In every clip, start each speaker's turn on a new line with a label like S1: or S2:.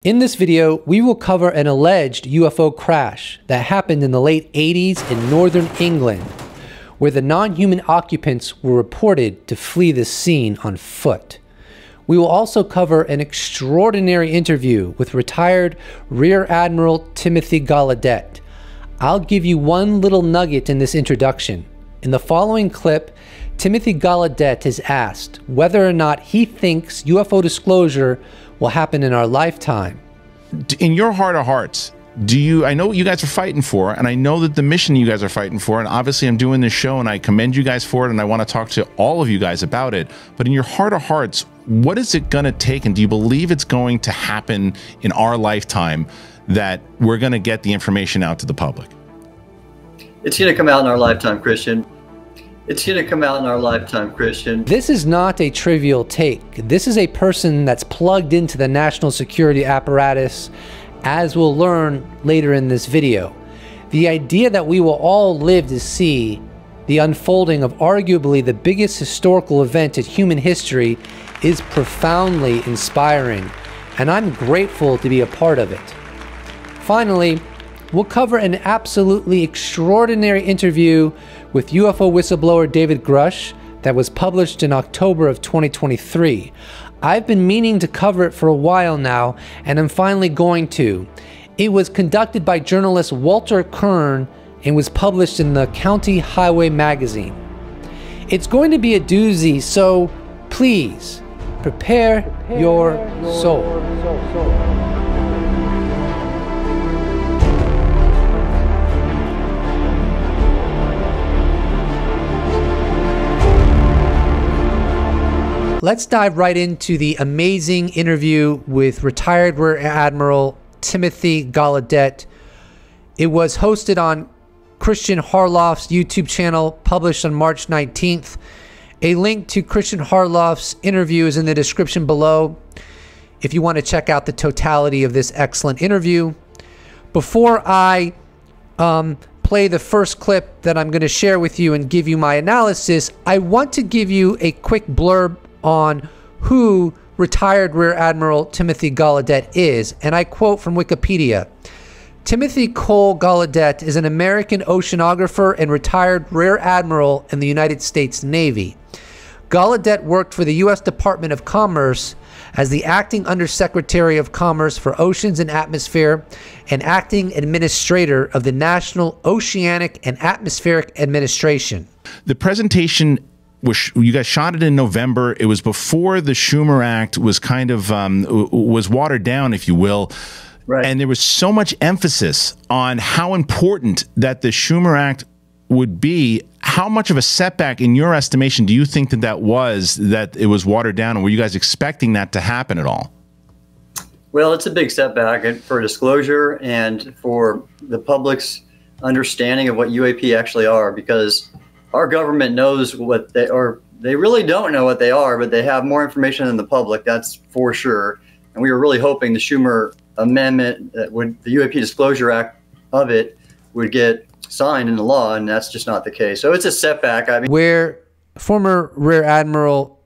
S1: In this video, we will cover an alleged UFO crash that happened in the late 80s in northern England, where the non-human occupants were reported to flee the scene on foot. We will also cover an extraordinary interview with retired Rear Admiral Timothy Gallaudet. I'll give you one little nugget in this introduction. In the following clip, Timothy Gallaudet is asked whether or not he thinks UFO disclosure will happen in our lifetime.
S2: In your heart of hearts, I know what you guys are fighting for, and I know that the mission you guys are fighting for, and obviously I'm doing this show and I commend you guys for it, and I want to talk to all of you guys about it, but in your heart of hearts, what is it going to take, and do you believe it's going to happen in our lifetime that we're going to get the information out to the public?
S3: It's going to come out in our lifetime, Christian. It's going to come out in our lifetime, Christian.
S1: This is not a trivial take. This is a person that's plugged into the national security apparatus, as we'll learn later in this video. The idea that we will all live to see the unfolding of arguably the biggest historical event in human history is profoundly inspiring, and I'm grateful to be a part of it. Finally, we'll cover an absolutely extraordinary interview with UFO whistleblower David Grusch that was published in October of 2023. I've been meaning to cover it for a while now, and I'm finally going to. It was conducted by journalist Walter Kern and was published in the County Highway magazine. It's going to be a doozy, so please prepare your soul. Let's dive right into the amazing interview with retired Rear Admiral Timothy Gallaudet. It was hosted on Christian Harloff's YouTube channel, published on March 19th. A link to Christian Harloff's interview is in the description below if you want to check out the totality of this excellent interview. Before I play the first clip that I'm going to share with you and give you my analysis, I want to give you a quick blurb on who retired Rear Admiral Timothy Gallaudet is, and I quote from Wikipedia. Timothy Cole Gallaudet is an American oceanographer and retired Rear Admiral in the United States Navy. Gallaudet worked for the U.S. Department of Commerce as the Acting Undersecretary of Commerce for Oceans and Atmosphere and Acting Administrator of the National Oceanic and Atmospheric Administration.
S2: The presentation, you guys shot it in November. It was before the Schumer Act was kind of was watered down, if you will. Right. And there was so much emphasis on how important that the Schumer Act would be. How much of a setback, in your estimation, do you think that that it was watered down, and were you guys expecting that to happen at all?
S3: Well, it's a big setback for disclosure and for the public's understanding of what UAP actually are, because our government knows what they are. They really don't know what they are, but they have more information than the public, that's for sure. And we were really hoping the Schumer amendment, that would, the UAP Disclosure Act of it, would get signed into law, and that's just not the case. So it's a setback. I mean,
S1: where former Rear Admiral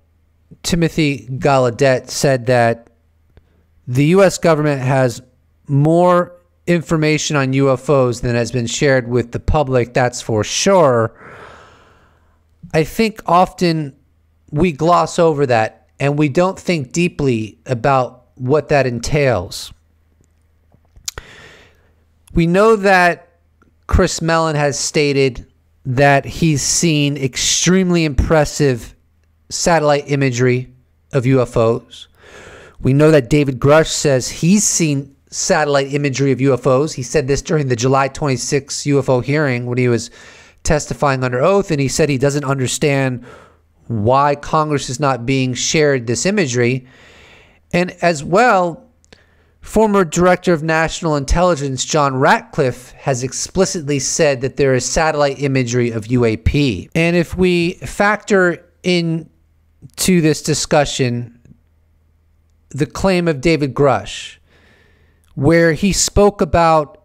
S1: Timothy Gallaudet said that the U.S. government has more information on UFOs than has been shared with the public, that's for sure. I think often we gloss over that and we don't think deeply about what that entails. We know that Chris Mellon has stated that he's seen extremely impressive satellite imagery of UFOs. We know that David Grusch says he's seen satellite imagery of UFOs. He said this during the July 26 UFO hearing when he was testifying under oath, and he said he doesn't understand why Congress is not being shared this imagery. And as well, former Director of National Intelligence John Ratcliffe has explicitly said that there is satellite imagery of UAP. And if we factor into this discussion the claim of David Grusch, where he spoke about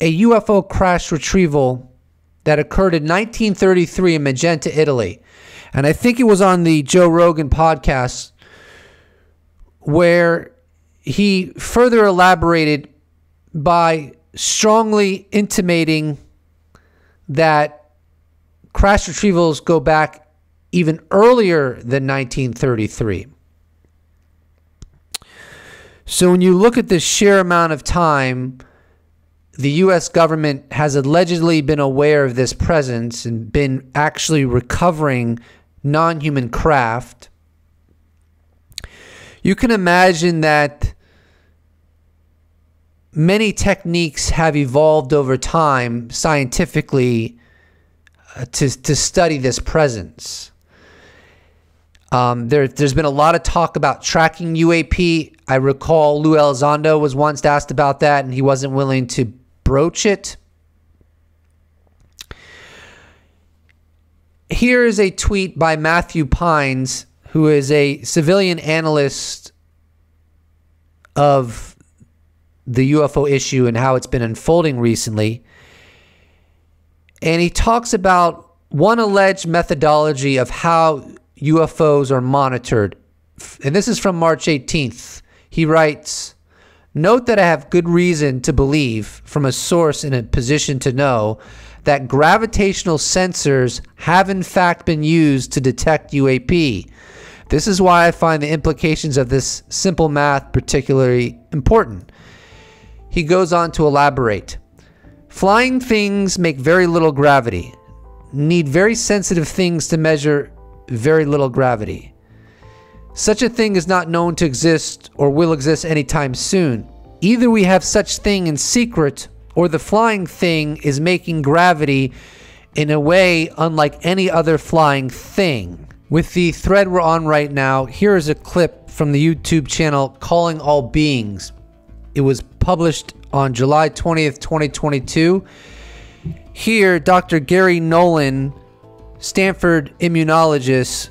S1: a UFO crash retrieval that occurred in 1933 in Magenta, Italy. And I think it was on the Joe Rogan podcast where he further elaborated by strongly intimating that crash retrievals go back even earlier than 1933. So when you look at the sheer amount of time the U.S. government has allegedly been aware of this presence and been actually recovering non-human craft, you can imagine that many techniques have evolved over time scientifically to study this presence. There's been a lot of talk about tracking UAP. I recall Lou Elizondo was once asked about that, and he wasn't willing to broach it. Here is a tweet by Matthew Pines, who is a civilian analyst of the UFO issue and how it's been unfolding recently. And he talks about one alleged methodology of how UFOs are monitored. And this is from March 18th. He writes, "Note that I have good reason to believe, from a source in a position to know, that gravitational sensors have in fact been used to detect UAP. This is why I find the implications of this simple math particularly important." He goes on to elaborate. "Flying things make very little gravity, need very sensitive things to measure very little gravity. Such a thing is not known to exist or will exist anytime soon. Either we have such thing in secret, or the flying thing is making gravity in a way unlike any other flying thing." With the thread we're on right now, here is a clip from the YouTube channel Calling All Beings. It was published on July 20th, 2022. Here, Dr. Gary Nolan, Stanford immunologist,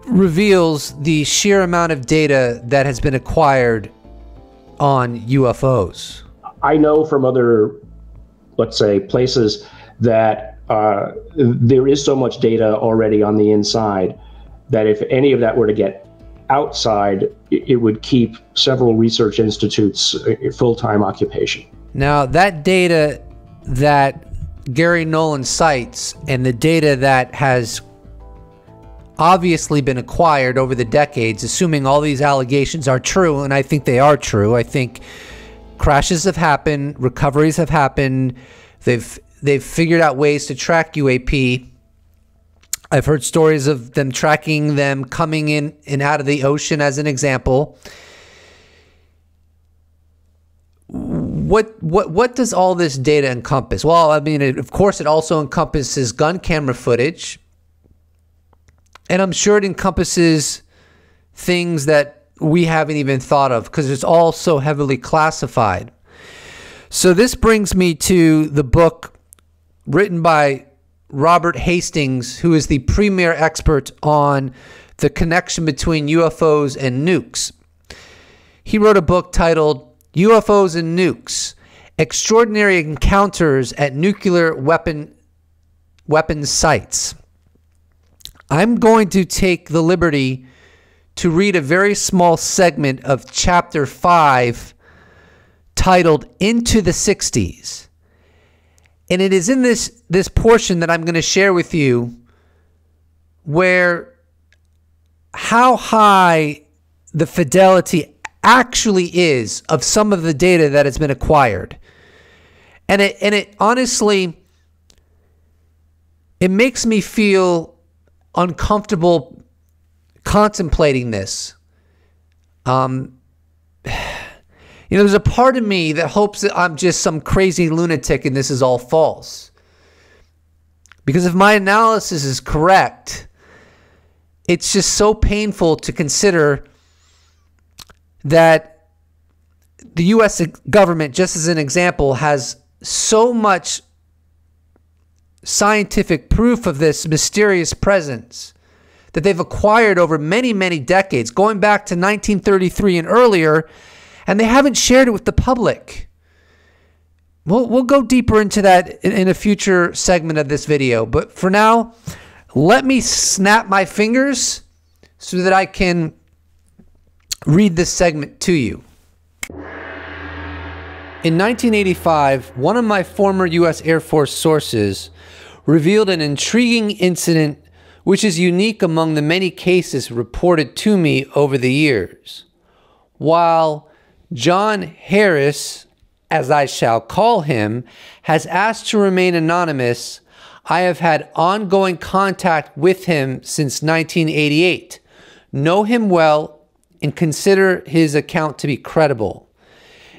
S1: reveals the sheer amount of data that has been acquired on UFOs.
S4: I know from other, let's say, places that there is so much data already on the inside that if any of that were to get outside, it would keep several research institutes a full-time occupation.
S1: Now, that data that Gary Nolan cites and the data that has obviously been acquired over the decades, assuming all these allegations are true, and I think they are true. I think crashes have happened, recoveries have happened. They've figured out ways to track UAP. I've heard stories of them tracking them coming in and out of the ocean as an example. What does all this data encompass? Well, I mean, of course, it also encompasses gun camera footage. And I'm sure it encompasses things that we haven't even thought of because it's all so heavily classified. So this brings me to the book written by Robert Hastings, who is the premier expert on the connection between UFOs and nukes. He wrote a book titled UFOs and Nukes: Extraordinary Encounters at Nuclear Weapon Sites. I'm going to take the liberty to read a very small segment of Chapter 5 titled Into the 60s. And it is in this portion that I'm going to share with you where how high the fidelity actually is of some of the data that has been acquired. And it honestly, it makes me feel uncomfortable contemplating this. You know, there's a part of me that hopes that I'm just some crazy lunatic and this is all false. Because if my analysis is correct, it's just so painful to consider that the U.S. government, just as an example, has so much scientific proof of this mysterious presence that they've acquired over many, many decades, going back to 1933 and earlier, and they haven't shared it with the public. We'll go deeper into that in a future segment of this video. But for now, let me snap my fingers so that I can read this segment to you. In 1985, one of my former U.S. Air Force sources revealed an intriguing incident which is unique among the many cases reported to me over the years. While John Harris, as I shall call him, has asked to remain anonymous, I have had ongoing contact with him since 1988, know him well, and consider his account to be credible.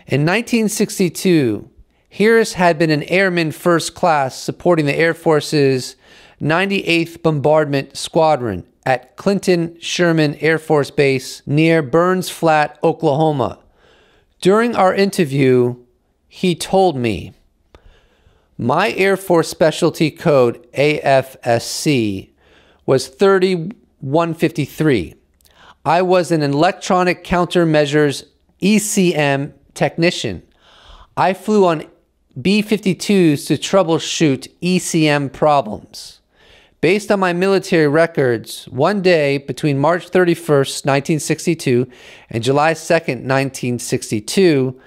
S1: In 1962, Harris had been an airman first class supporting the Air Force's 98th Bombardment Squadron at Clinton Sherman Air Force Base near Burns Flat, Oklahoma. During our interview, he told me, "My Air Force specialty code, AFSC, was 3153. I was an electronic countermeasures ECM technician. I flew on B-52s to troubleshoot ECM problems. Based on my military records, one day between March 31st, 1962 and July 2nd, 1962,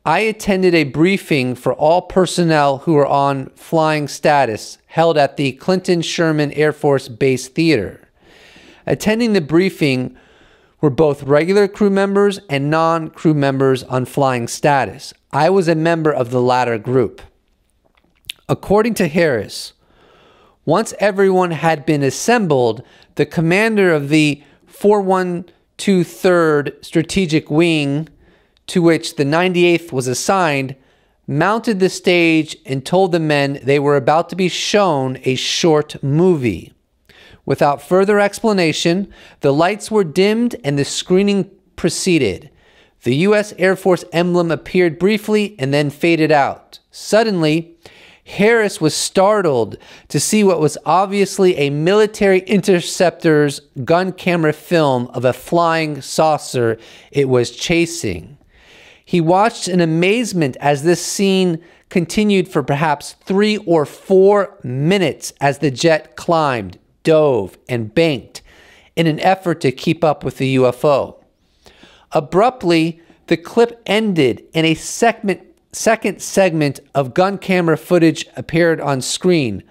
S1: I attended a briefing for all personnel who were on flying status held at the Clinton Sherman Air Force Base Theater. Attending the briefing were both regular crew members and non-crew members on flying status. I was a member of the latter group." According to Harris, once everyone had been assembled, the commander of the 412nd Strategic Wing, to which the 98th was assigned, mounted the stage and told the men they were about to be shown a short movie. Without further explanation, the lights were dimmed and the screening proceeded. The U.S. Air Force emblem appeared briefly and then faded out. Suddenly, Harris was startled to see what was obviously a military interceptor's gun camera film of a flying saucer it was chasing. He watched in amazement as this scene continued for perhaps 3 or 4 minutes as the jet climbed, dove, and banked in an effort to keep up with the UFO. Abruptly, the clip ended and a second segment of gun camera footage appeared on screen,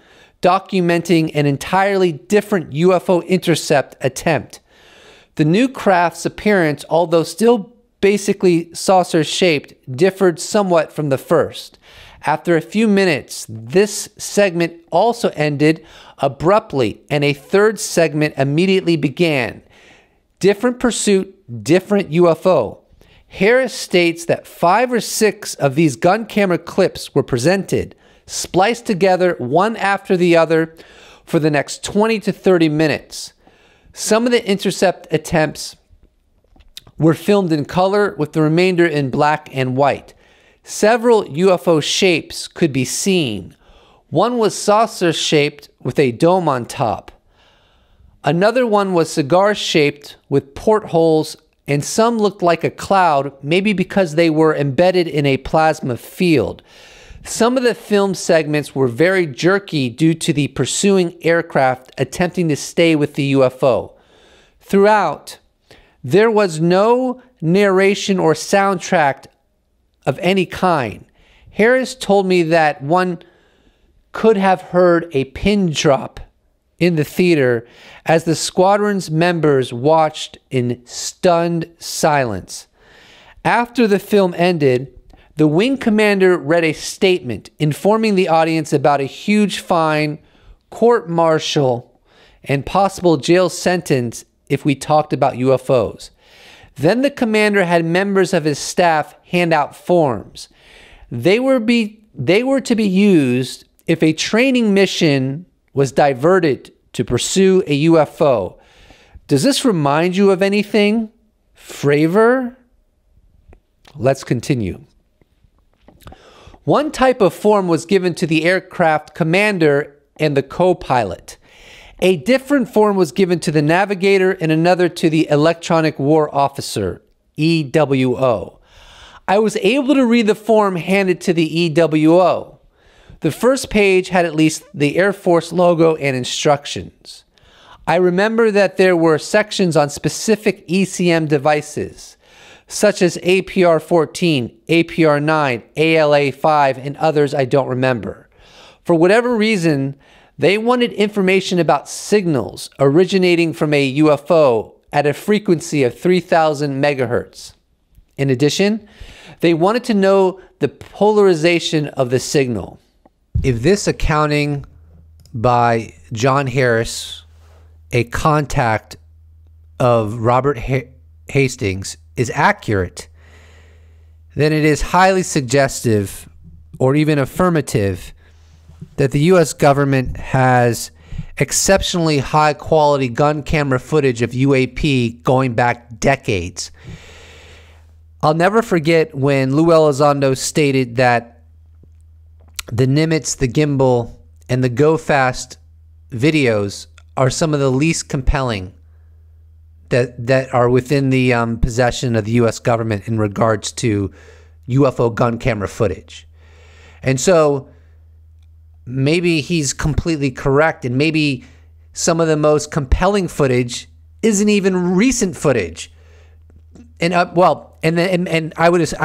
S1: documenting an entirely different UFO intercept attempt. The new craft's appearance, although still basically saucer-shaped, differed somewhat from the first. After a few minutes, this segment also ended abruptly, and a third segment immediately began. Different pursuit, different UFO. Harris states that 5 or 6 of these gun camera clips were presented, spliced together one after the other for the next 20 to 30 minutes. Some of the intercept attempts were filmed in color with the remainder in black and white. Several UFO shapes could be seen. One was saucer-shaped with a dome on top. Another one was cigar-shaped with portholes, and some looked like a cloud, maybe because they were embedded in a plasma field. Some of the film segments were very jerky due to the pursuing aircraft attempting to stay with the UFO. Throughout, there was no narration or soundtrack of any kind. Harris told me that one could have heard a pin drop in the theater as the squadron's members watched in stunned silence. After the film ended, the wing commander read a statement informing the audience about a huge fine, court-martial, and possible jail sentence if we talked about UFOs. Then the commander had members of his staff hand out forms. They were to be used if a training mission was diverted to pursue a UFO. Does this remind you of anything? Fravor? Let's continue. One type of form was given to the aircraft commander and the co-pilot. A different form was given to the navigator and another to the electronic war officer, EWO. I was able to read the form handed to the EWO. The first page had at least the Air Force logo and instructions. I remember that there were sections on specific ECM devices, such as APR-14, APR-9, ALA-5, and others I don't remember. For whatever reason, they wanted information about signals originating from a UFO at a frequency of 3,000 megahertz. In addition, they wanted to know the polarization of the signal. If this accounting by John Harris, a contact of Robert Hastings, is accurate, then it is highly suggestive or even affirmative that the U.S. government has exceptionally high quality gun camera footage of UAP going back decades. I'll never forget when Lou Elizondo stated that the Nimitz, the gimbal, and the Go Fast videos are some of the least compelling that are within the possession of the U.S. government in regards to UFO gun camera footage. And so maybe he's completely correct, and maybe some of the most compelling footage isn't even recent footage. And I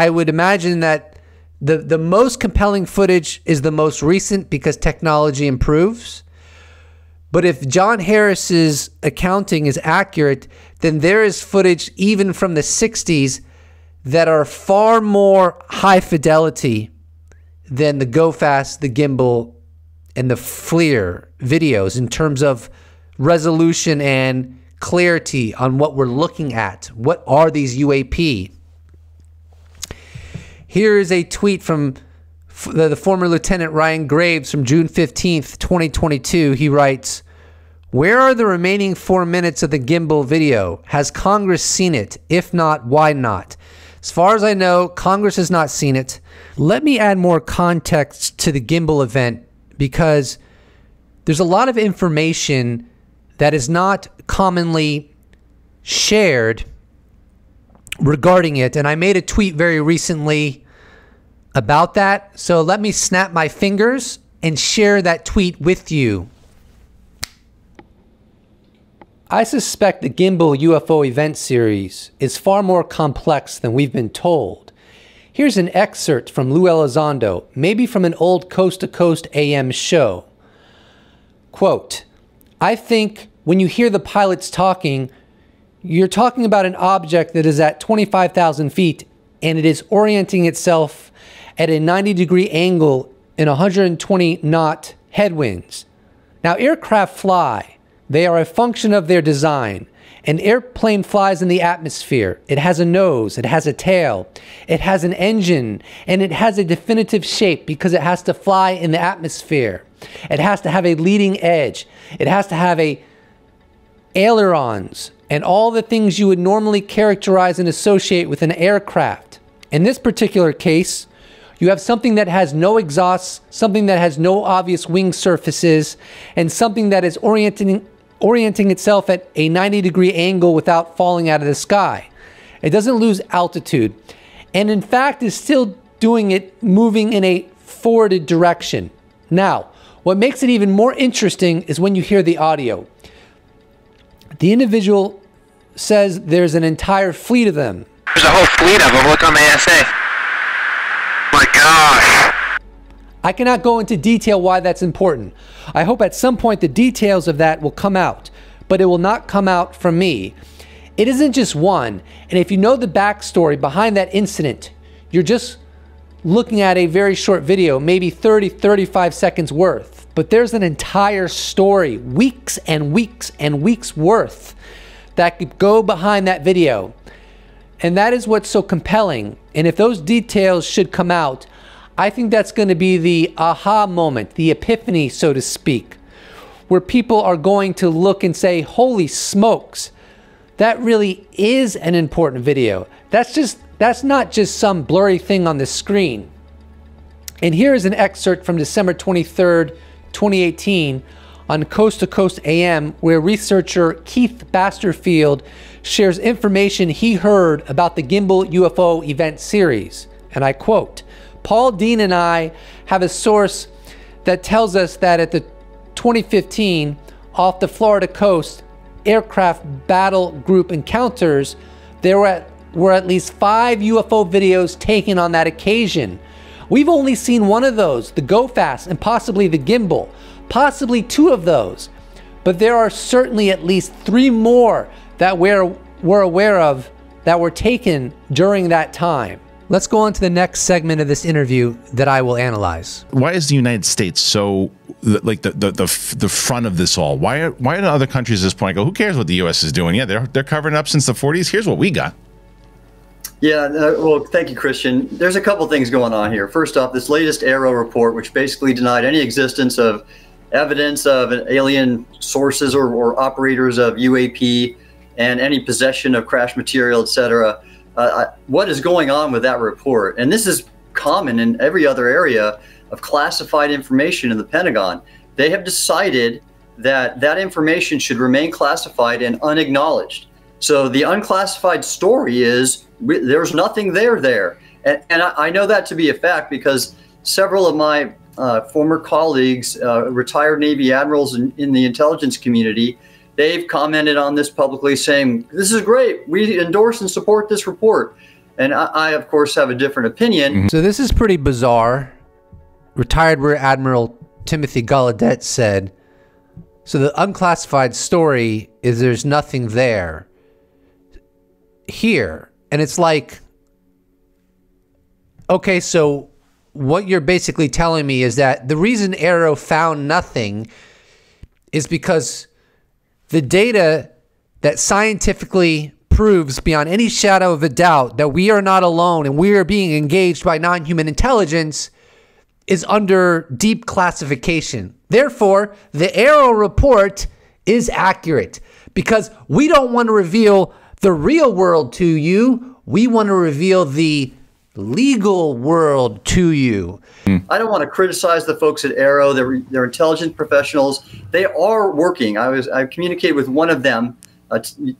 S1: would imagine that the most compelling footage is the most recent because technology improves. But if John Harris's accounting is accurate, then there is footage even from the 60s that are far more high fidelity than the Go Fast, the gimbal, and the FLIR videos in terms of resolution and clarity on what we're looking at. What are these UAP? Here is a tweet from the former Lieutenant Ryan Graves from June 15th, 2022. He writes, "Where are the remaining 4 minutes of the gimbal video? Has Congress seen it? If not, why not? As far as I know, Congress has not seen it." Let me add more context to the gimbal event because there's a lot of information that is not commonly shared regarding it. And I made a tweet very recently about that. So let me snap my fingers and share that tweet with you. I suspect the gimbal UFO event series is far more complex than we've been told. Here's an excerpt from Lou Elizondo, maybe from an old Coast to Coast AM show. Quote, "I think when you hear the pilots talking, you're talking about an object that is at 25,000 feet and it is orienting itself at a 90-degree angle in 120 knot headwinds. Now, aircraft fly. They are a function of their design. An airplane flies in the atmosphere. It has a nose, it has a tail, it has an engine, and it has a definitive shape because it has to fly in the atmosphere. It has to have a leading edge. It has to have ailerons and all the things you would normally characterize and associate with an aircraft. In this particular case, you have something that has no exhausts, something that has no obvious wing surfaces, and something that is orienting itself at a 90-degree angle without falling out of the sky. It doesn't lose altitude, and in fact is still doing it, moving in a forwarded direction. Now, what makes it even more interesting is when you hear the audio. The individual says there's an entire fleet of them.
S5: There's a whole fleet of them. Look on the ASA. My gosh.
S1: I cannot go into detail why that's important. I hope at some point the details of that will come out, but it will not come out from me. It isn't just one, and if you know the backstory behind that incident, you're just looking at a very short video, maybe 30, 35 seconds worth, but there's an entire story, weeks and weeks and weeks worth, that could go behind that video. And that is what's so compelling. And if those details should come out, I think that's going to be the aha moment, the epiphany, so to speak, where people are going to look and say, holy smokes, that really is an important video. That's not just some blurry thing on the screen. And here is an excerpt from December 23rd, 2018 on Coast to Coast AM, where researcher Keith Basterfield shares information he heard about the gimbal UFO event series. And I quote, "Paul Dean and I have a source that tells us that at the 2015 off the Florida coast, aircraft battle group encounters, there were at least 5 UFO videos taken on that occasion. We've only seen one of those, the Go Fast and possibly the Gimbal, possibly 2 of those. But there are certainly at least 3 more that we're aware of that were taken during that time. Let's go on to the next segment of this interview that I will analyze.
S2: Why is the United States so like the front of this all? Why are other countries at this point go, who cares what the U.S. is doing? Yeah, they're covering up since the 40s. Here's what we got.
S3: Yeah, well, thank you, Christian. There's a couple things going on here. First off, this latest AARO report, which basically denied any existence of evidence of alien sources or operators of UAP and any possession of crash material, etc. What is going on with that report? And this is common in every other area of classified information in the Pentagon. They have decided that that information should remain classified and unacknowledged. So the unclassified story is there's nothing there. And I know that to be a fact because several of my former colleagues, retired Navy admirals in the intelligence community, they've commented on this publicly saying, this is great. We endorse and support this report. And I of course, have a different opinion.
S1: So this is pretty bizarre. Retired Rear Admiral Timothy Gallaudet said, so the unclassified story is there's nothing there here. And it's like, okay, so what you're basically telling me is that the reason AARO found nothing is because the data that scientifically proves beyond any shadow of a doubt that we are not alone and we are being engaged by non-human intelligence is under deep classification. Therefore, the AARO report is accurate because we don't want to reveal the real world to you. We want to reveal the legal world to you.
S3: I don't want to criticize the folks at AARO. They're intelligent professionals. They are working. I communicated with one of them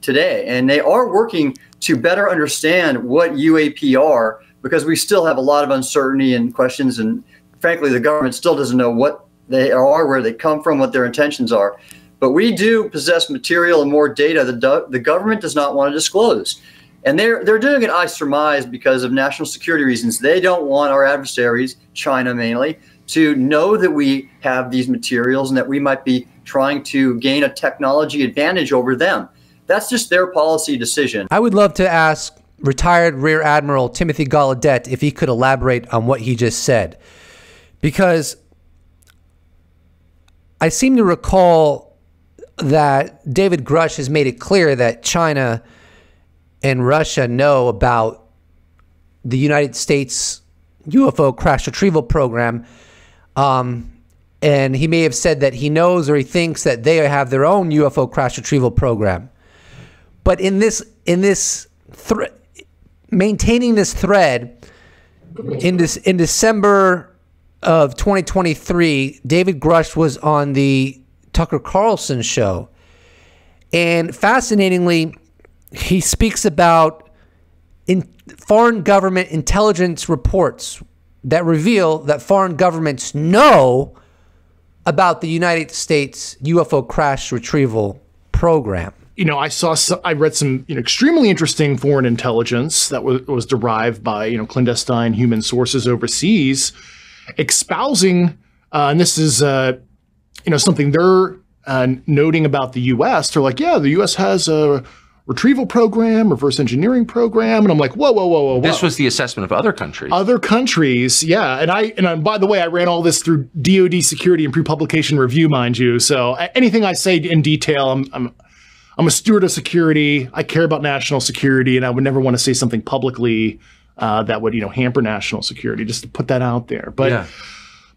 S3: today, and they are working to better understand what UAP are because we still have a lot of uncertainty and questions, and frankly, the government still doesn't know what they are, where they come from, what their intentions are. But we do possess material and more data that the government does not want to disclose. And they're doing it, I surmise, because of national security reasons. They don't want our adversaries, China mainly, to know that we have these materials and that we might be trying to gain a technology advantage over them. That's just their policy decision.
S1: I would love to ask retired Rear Admiral Timothy Gallaudet if he could elaborate on what he just said. Because I seem to recall that David Grusch has made it clear that China and Russia know about the United States UFO crash retrieval program. And he may have said that he knows or he thinks that they have their own UFO crash retrieval program. But maintaining this thread, in December of 2023, David Grusch was on the Tucker Carlson show. And fascinatingly, he speaks about foreign government intelligence reports that reveal that foreign governments know about the United States UFO crash retrieval program.
S6: You know, I read some extremely interesting foreign intelligence that was derived by clandestine human sources overseas, espousing, and this is something they're noting about the U.S. They're like, yeah, the U.S. has a retrieval program, reverse engineering program, and I'm like, whoa.
S7: This was the assessment of other countries.
S6: Other countries, yeah. And by the way, I ran all this through DoD security and pre-publication review, mind you. So anything I say in detail, I'm a steward of security. I care about national security, and I would never want to say something publicly that would hamper national security. Just to put that out there, but. Yeah.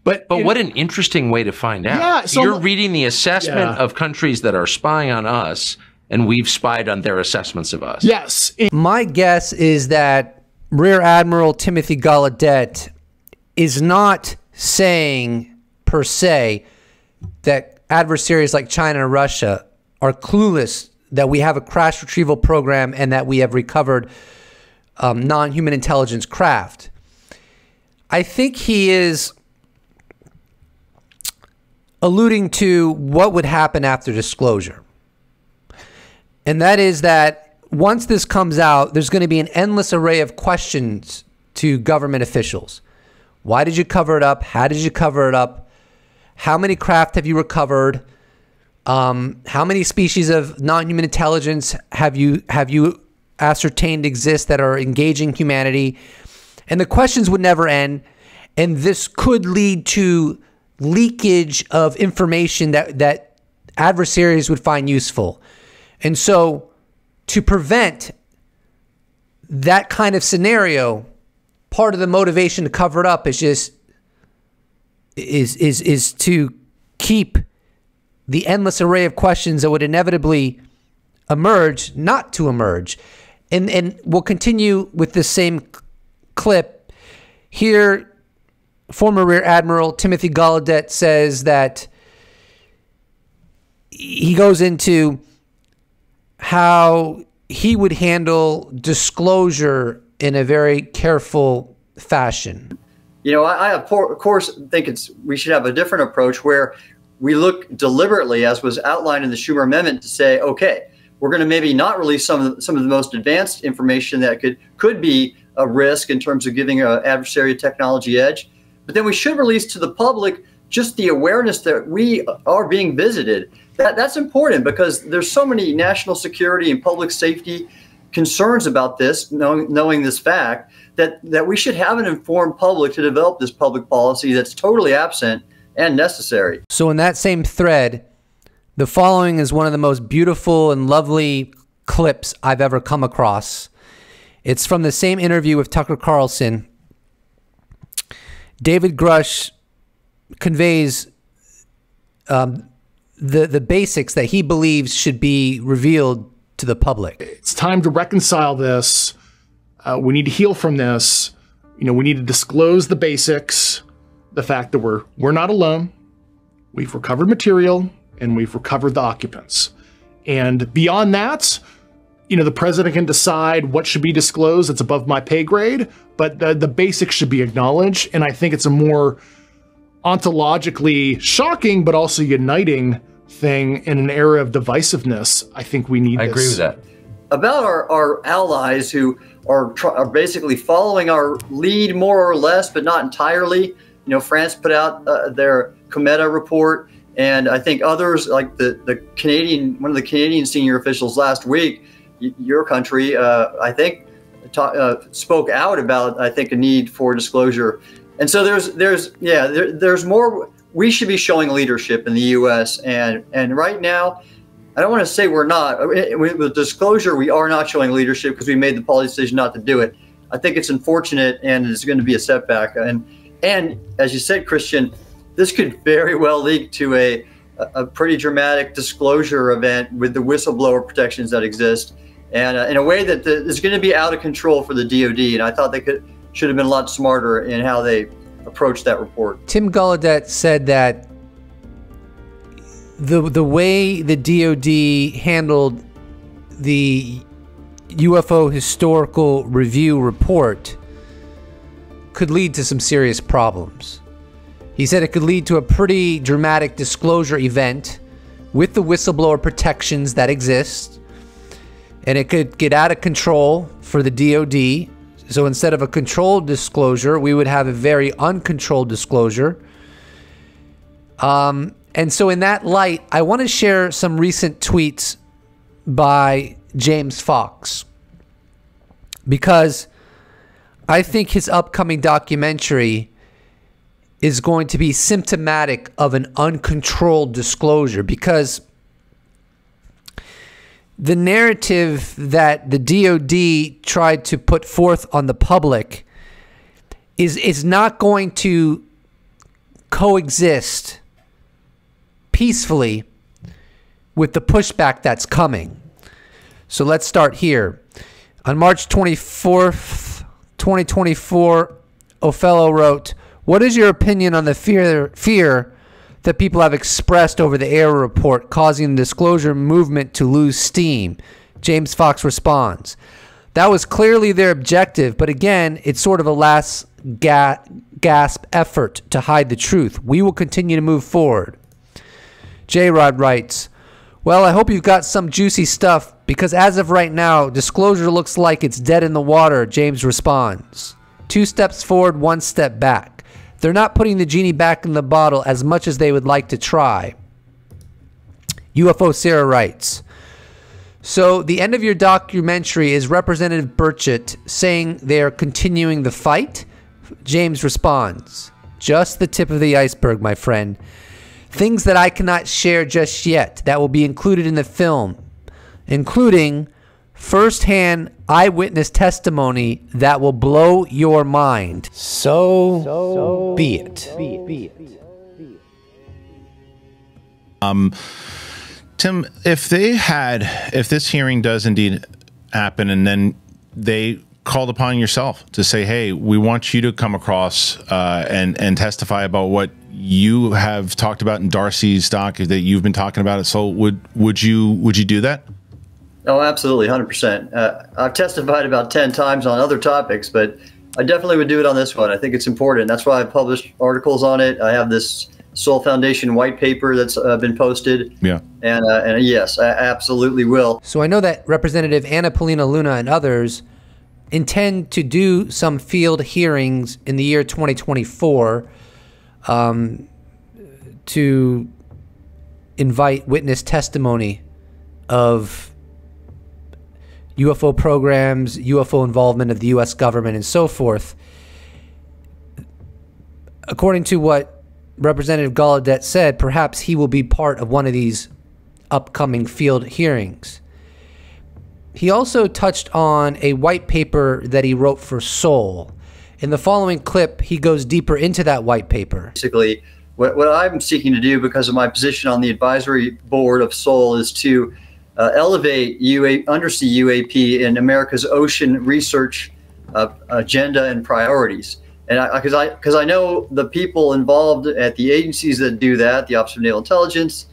S7: But what an interesting way to find out.
S6: Yeah, so
S7: you're reading the assessment of countries that are spying on us, and we've spied on their assessments of us.
S6: Yes.
S1: My guess is that Rear Admiral Timothy Gallaudet is not saying, per se, that adversaries like China and Russia are clueless that we have a crash retrieval program and that we have recovered non-human intelligence craft. I think he is alluding to what would happen after disclosure. And that is that once this comes out, there's going to be an endless array of questions to government officials. Why did you cover it up? How did you cover it up? How many craft have you recovered? How many species of non-human intelligence have you ascertained exist that are engaging humanity? And the questions would never end. And this could lead to leakage of information that adversaries would find useful. And so to prevent that kind of scenario, part of the motivation to cover it up is just is to keep the endless array of questions that would inevitably emerge not to emerge. And we'll continue with this same clip. Here, former Rear Admiral Timothy Gallaudet says that he goes into how he would handle disclosure in a very careful fashion.
S3: You know, I of course think we should have a different approach where we look deliberately, as was outlined in the Schumer Amendment, to say, okay, we're going to maybe not release some of the most advanced information that could be a risk in terms of giving an adversary a technology edge, but then we should release to the public just the awareness that we are being visited. That's important because there's so many national security and public safety concerns about this, knowing this fact, that we should have an informed public to develop this public policy that's totally absent and necessary.
S1: So in that same thread, the following is one of the most beautiful and lovely clips I've ever come across. It's from the same interview with Tucker Carlson. David Grusch conveys the basics that he believes should be revealed to the public.
S6: It's time to reconcile this. We need to heal from this. You know, we need to disclose the basics, the fact that we're not alone. We've recovered material and we've recovered the occupants. And beyond that, you know, the president can decide what should be disclosed. It's above my pay grade, but the basics should be acknowledged. And I think it's a more ontologically shocking, but also uniting thing in an era of divisiveness. I think we need this.
S7: I agree with that.
S3: About our allies who are basically following our lead more or less, but not entirely. You know, France put out their Cometa report, and I think others, like the Canadian, one of the Canadian senior officials last week, your country, I think, spoke out about, I think, a need for disclosure. And so there's more. We should be showing leadership in the U.S. and right now, I don't want to say we're not. With disclosure, we are not showing leadership because we made the policy decision not to do it. I think it's unfortunate and it's going to be a setback. And as you said, Christian, this could very well lead to a pretty dramatic disclosure event with the whistleblower protections that exist, and in a way that is going to be out of control for the DoD. And I thought they should have been a lot smarter in how they approached that report.
S1: Tim Gallaudet said that the way the DoD handled the UFO historical review report could lead to some serious problems. He said it could lead to a pretty dramatic disclosure event with the whistleblower protections that exist, and it could get out of control for the DoD. So instead of a controlled disclosure, we would have a very uncontrolled disclosure. And so in that light, I want to share some recent tweets by James Fox, because I think his upcoming documentary is going to be symptomatic of an uncontrolled disclosure, because the narrative that the DoD tried to put forth on the public is not going to coexist peacefully with the pushback that's coming. So let's start here. On March 24th, 2024, Othello wrote, "What is your opinion on the fear that people have expressed over the error report causing the disclosure movement to lose steam?" James Fox responds, "That was clearly their objective, but again, it's sort of a last gasp effort to hide the truth. We will continue to move forward." J-Rod writes, "Well, I hope you've got some juicy stuff Because as of right now, disclosure looks like it's dead in the water, James responds. 2 steps forward, 1 step back. They're not putting the genie back in the bottle as much as they would like to try. UFO Sarah writes, so the end of your documentary is Representative Burchett saying they are continuing the fight? James responds, just the tip of the iceberg, my friend. Things that I cannot share just yet that will be included in the film, including first-hand eyewitness testimony that will blow your mind. So be it.
S2: Tim, if this hearing does indeed happen, and then they called upon yourself to say, hey, we want you to come across and testify about what you have talked about in Darcy's doc that you've been talking about it. So would you do that?
S3: Oh, absolutely. 100%. I've testified about 10 times on other topics, but I definitely would do it on this one. I think it's important. That's why I published articles on it. I have this Soul Foundation white paper that's been posted.
S2: Yeah.
S3: And yes, I absolutely will.
S1: So I know that Representative Anna Paulina Luna and others intend to do some field hearings in the year 2024 to invite witness testimony of UFO programs, UFO involvement of the U.S. government, and so forth. According to what Representative Gallaudet said, perhaps he will be part of one of these upcoming field hearings. He also touched on a white paper that he wrote for Soul. In the following clip, he goes deeper into that white paper.
S3: Basically, what I'm seeking to do because of my position on the advisory board of Soul is to elevate undersea UAP in America's ocean research agenda and priorities. And because I know the people involved at the agencies that do that, the Office of Naval Intelligence,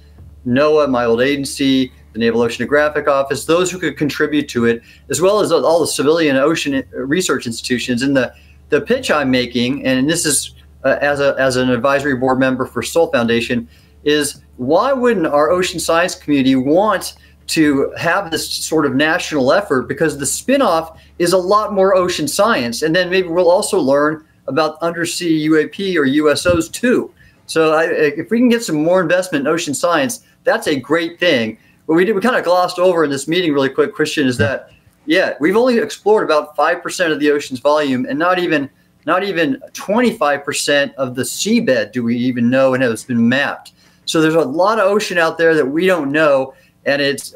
S3: NOAA, my old agency, the Naval Oceanographic Office, those who could contribute to it, as well as all the civilian ocean research institutions. And the pitch I'm making, and this is as an advisory board member for Soul Foundation, is why wouldn't our ocean science community want to have this sort of national effort? Because the spinoff is a lot more ocean science. And then maybe we'll also learn about undersea UAP or USOs too. So if we can get some more investment in ocean science, that's a great thing. What we kind of glossed over in this meeting really quick, Christian, is that, yeah, we've only explored about 5% of the ocean's volume, and not even 25% of the seabed do we even know and has been mapped. So there's a lot of ocean out there that we don't know, and it's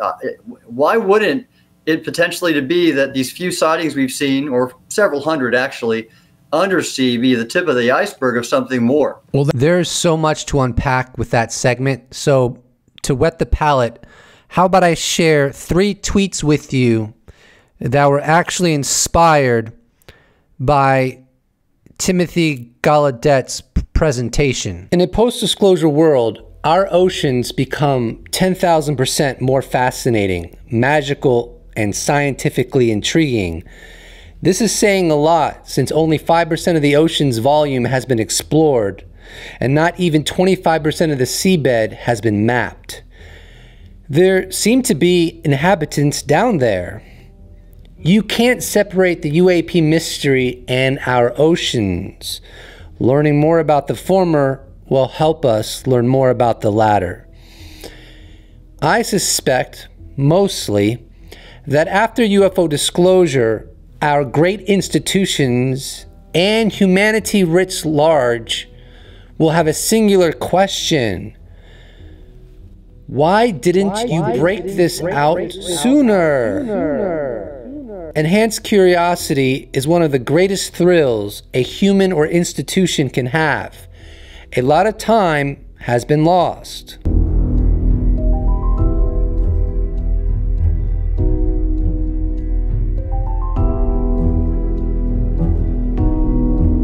S3: why wouldn't it potentially to be that these few sightings we've seen, or several hundred actually, undersea be the tip of the iceberg of something more?
S1: Well, there's so much to unpack with that segment. So to whet the palate, how about I share 3 tweets with you that were actually inspired by Timothy Gallaudet's presentation. In a post-disclosure world, our oceans become 10,000% more fascinating, magical, and scientifically intriguing. This is saying a lot, since only 5% of the ocean's volume has been explored, and not even 25% of the seabed has been mapped. There seem to be inhabitants down there. You can't separate the UAP mystery and our oceans. Learning more about the former will help us learn more about the latter. I suspect, mostly, that after UFO disclosure, our great institutions and humanity writ large will have a singular question. Why didn't you break this out sooner? Enhanced curiosity is one of the greatest thrills a human or institution can have. A lot of time has been lost.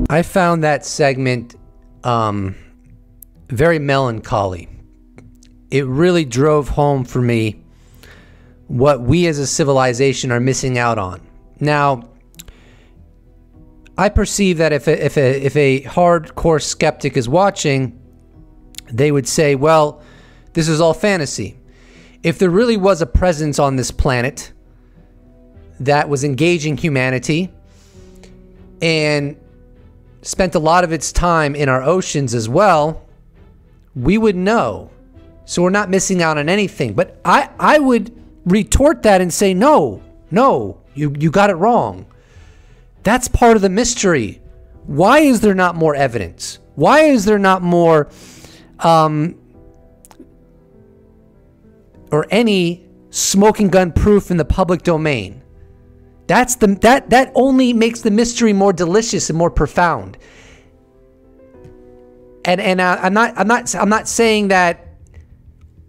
S1: I found that segment very melancholy. It really drove home for me what we as a civilization are missing out on. Now, I perceive that if a hardcore skeptic is watching, they would say, well, this is all fantasy. if there really was a presence on this planet that was engaging humanity and spent a lot of its time in our oceans as well, we would know. So we're not missing out on anything. But I would retort that and say, no, you got it wrong. That's part of the mystery. Why is there not more evidence? Why is there not more or any smoking gun proof in the public domain? That only makes the mystery more delicious and more profound. And I'm not saying that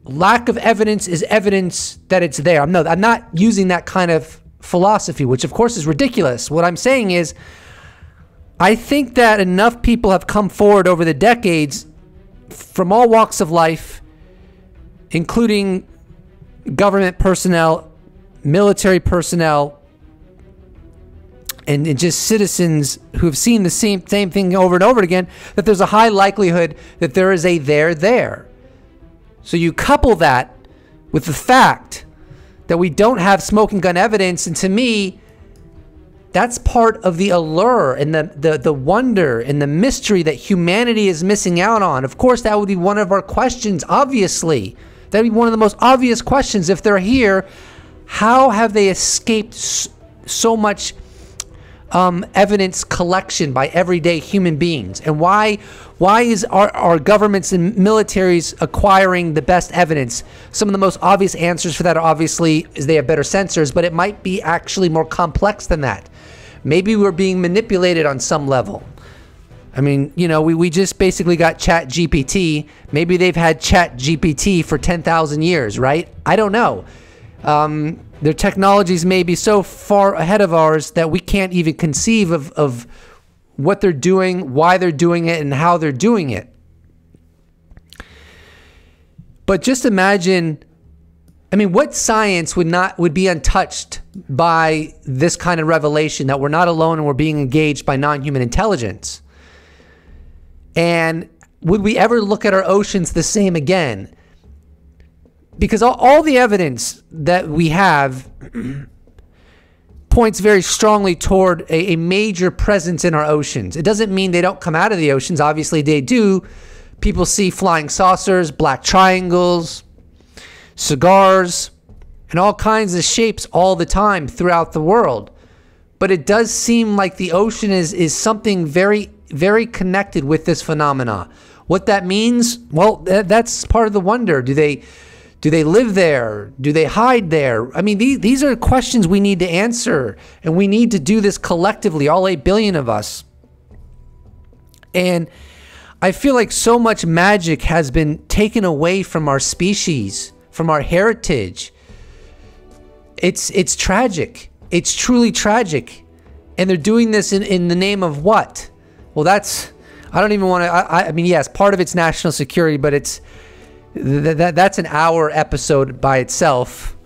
S1: lack of evidence is evidence that it's there. I'm not using that kind of philosophy, which of course is ridiculous. What I'm saying is, I think that enough people have come forward over the decades from all walks of life, including government personnel, military personnel, and just citizens who have seen the same thing over and over again, that there's a high likelihood that there is a there. So you couple that with the fact that we don't have smoking gun evidence, and to me, that's part of the allure and the wonder and the mystery that humanity is missing out on. Of course, that would be one of our questions, obviously. That would be one of the most obvious questions. If they're here, how have they escaped so much evidence collection by everyday human beings? And why is our governments and militaries acquiring the best evidence? Some of the most obvious answers for that are obviously is they have better sensors, but it might be actually more complex than that. Maybe we're being manipulated on some level. I mean, we just basically got Chat GPT. Maybe they've had Chat GPT for 10,000 years, right? I don't know. Their technologies may be so far ahead of ours that we can't even conceive of what they're doing, why they're doing it, and how they're doing it. But just imagine, what science would be untouched by this kind of revelation that we're not alone and we're being engaged by non-human intelligence? And would we ever look at our oceans the same again? Because all the evidence that we have points very strongly toward a major presence in our oceans. It doesn't mean they don't come out of the oceans. Obviously, they do. People see flying saucers, black triangles, cigars, and all kinds of shapes all the time throughout the world. But it does seem like the ocean is something very, very connected with this phenomena. What that means? Well, that's part of the wonder. Do they live there? Do they hide there? These are questions we need to answer, and we need to do this collectively, all 8 billion of us. And I feel like so much magic has been taken away from our species, from our heritage. It's tragic. It's truly tragic. And they're doing this in the name of what? Well, I don't even want to, yes, part of it's national security, but that's an hour episode by itself.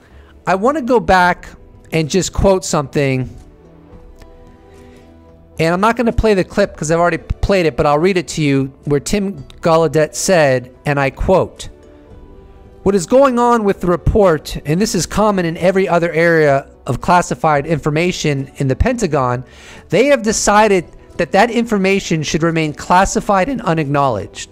S1: I want to go back and just quote something. And I'm not going to play the clip because I've already played it, but I'll read it to you, where Tim Gallaudet said, and I quote, "What is going on with the report, and this is common in every other area of classified information in the Pentagon, they have decided that information should remain classified and unacknowledged.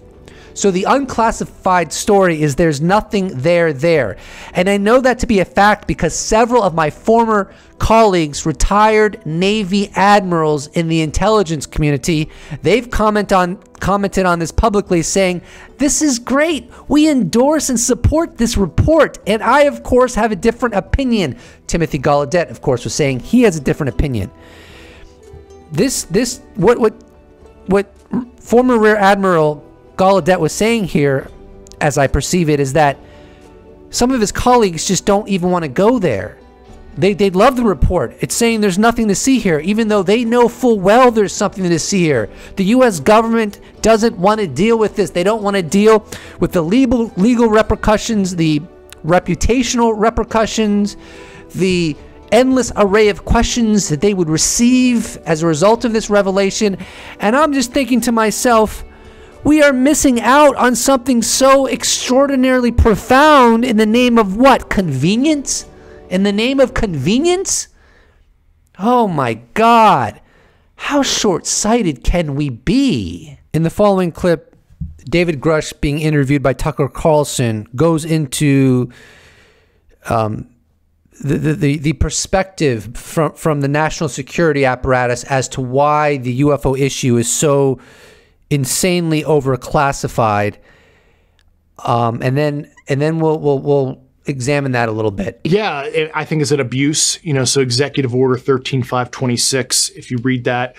S1: So the unclassified story is there's nothing there. And I know that to be a fact because several of my former colleagues, retired Navy admirals in the intelligence community, they've commented on this publicly, saying, 'This is great. We endorse and support this report. And I, of course, have a different opinion.'" Timothy Gallaudet, of course, was saying he has a different opinion. What former Rear Admiral Gallaudet was saying here, as I perceive it, is that some of his colleagues just don't even want to go there. They love the report. It's saying there's nothing to see here, even though they know full well there's something to see here. The U.S. government doesn't want to deal with this. They don't want to deal with the legal repercussions, the reputational repercussions, the endless array of questions that they would receive as a result of this revelation. And I'm just thinking to myself, we are missing out on something so extraordinarily profound in the name of what? Convenience? In the name of convenience? Oh my God. How short-sighted can we be? In the following clip, David Grusch, being interviewed by Tucker Carlson, goes into the perspective from the national security apparatus as to why the UFO issue is so insanely overclassified, and then we'll examine that a little bit.
S6: Yeah, I think it's an abuse. So Executive Order 13526, if you read that,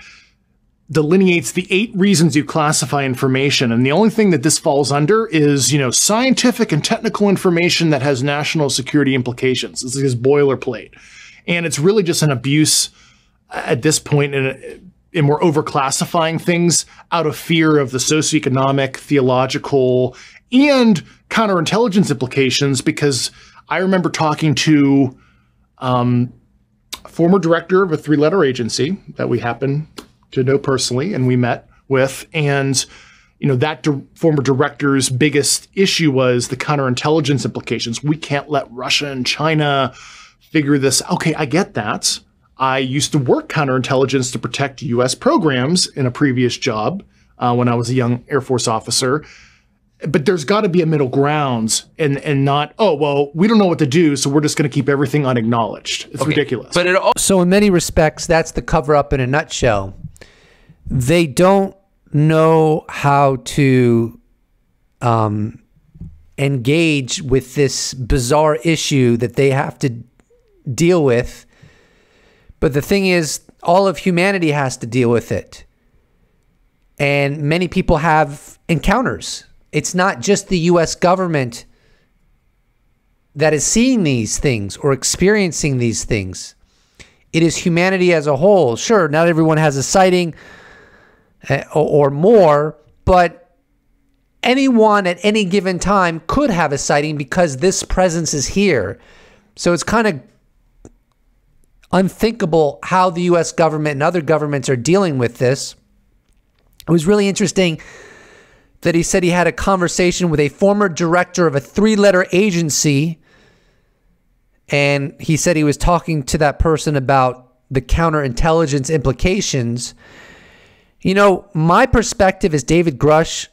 S6: delineates the 8 reasons you classify information. And the only thing that this falls under is, scientific and technical information that has national security implications. This is boilerplate. And it's really just an abuse at this point, and we're overclassifying things out of fear of the socioeconomic, theological, and counterintelligence implications, because I remember talking to a former director of a 3-letter agency that we happen to know personally, and we met with, and that former director's biggest issue was the counterintelligence implications. We can't let Russia and China figure this. Okay, I get that. I used to work counterintelligence to protect U.S. programs in a previous job when I was a young Air Force officer. But there's got to be a middle ground, and not, oh, well, we don't know what to do, so we're just going to keep everything unacknowledged. It's ridiculous.
S7: But
S1: so in many respects, that's the cover-up in a nutshell. They don't know how to engage with this bizarre issue that they have to deal with. But the thing is, all of humanity has to deal with it. And many people have encounters. It's not just the U.S. government that is seeing these things or experiencing these things. It is humanity as a whole. Sure, not everyone has a sighting or more, but anyone at any given time could have a sighting because this presence is here. So it's kind of unthinkable how the U.S. government and other governments are dealing with this. It was really interesting that he said he had a conversation with a former director of a 3-letter agency, and he said he was talking to that person about the counterintelligence implications. My perspective is David Grusch,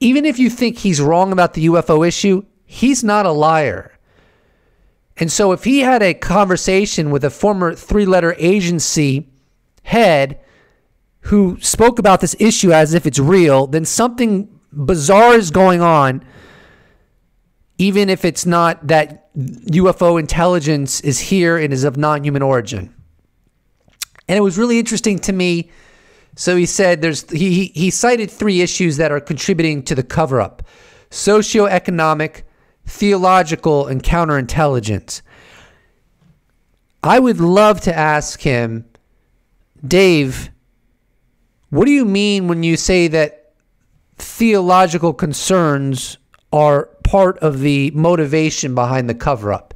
S1: even if you think he's wrong about the UFO issue, he's not a liar. And so if he had a conversation with a former 3-letter agency head who spoke about this issue as if it's real, then something bizarre is going on, even if it's not that UFO intelligence is here and is of non-human origin. And it was really interesting to me. So he said he cited 3 issues that are contributing to the cover-up: socioeconomic, theological, and counterintelligence. I would love to ask him, Dave, what do you mean when you say that theological concerns are part of the motivation behind the cover-up?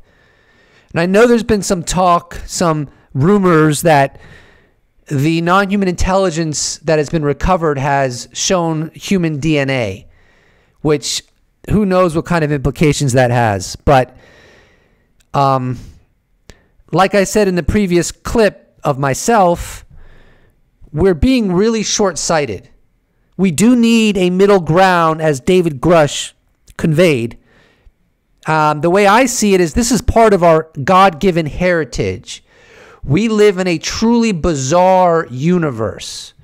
S1: And I know there's been some talk, some rumors that the non-human intelligence that has been recovered has shown human DNA, which who knows what kind of implications that has. But like I said in the previous clip of myself, we're being really short-sighted. We do need a middle ground, as David Grusch conveyed. The way I see it is this is part of our God-given heritage. We live in a truly bizarre universe.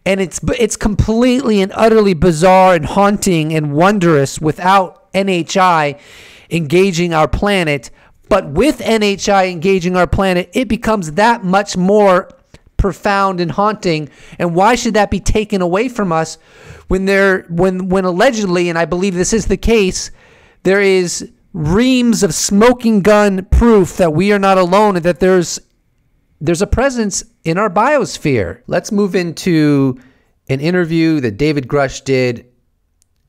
S1: And it's completely and utterly bizarre and haunting and wondrous without NHI engaging our planet. But with NHI engaging our planet, it becomes that much more profound and haunting. And why should that be taken away from us when allegedly, and I believe this is the case, there is reams of smoking gun proof that we are not alone and that there's a presence in our biosphere. Let's move into an interview that David Grusch did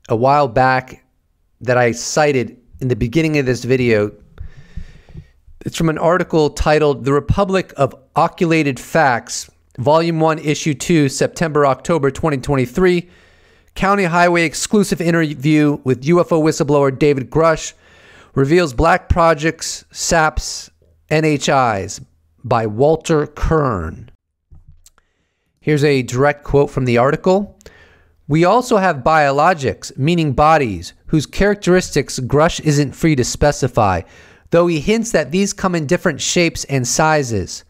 S1: a while back that I cited in the beginning of this video. It's from an article titled "The Republic of Oculated Facts," Volume 1, Issue 2, September-October 2023, County Highway exclusive interview with UFO whistleblower David Grusch reveals Black Projects, SAPs, NHIs by Walter Kern. Here's a direct quote from the article. We also have biologics, meaning bodies, whose characteristics Grusch isn't free to specify, though he hints that these come in different shapes and sizes.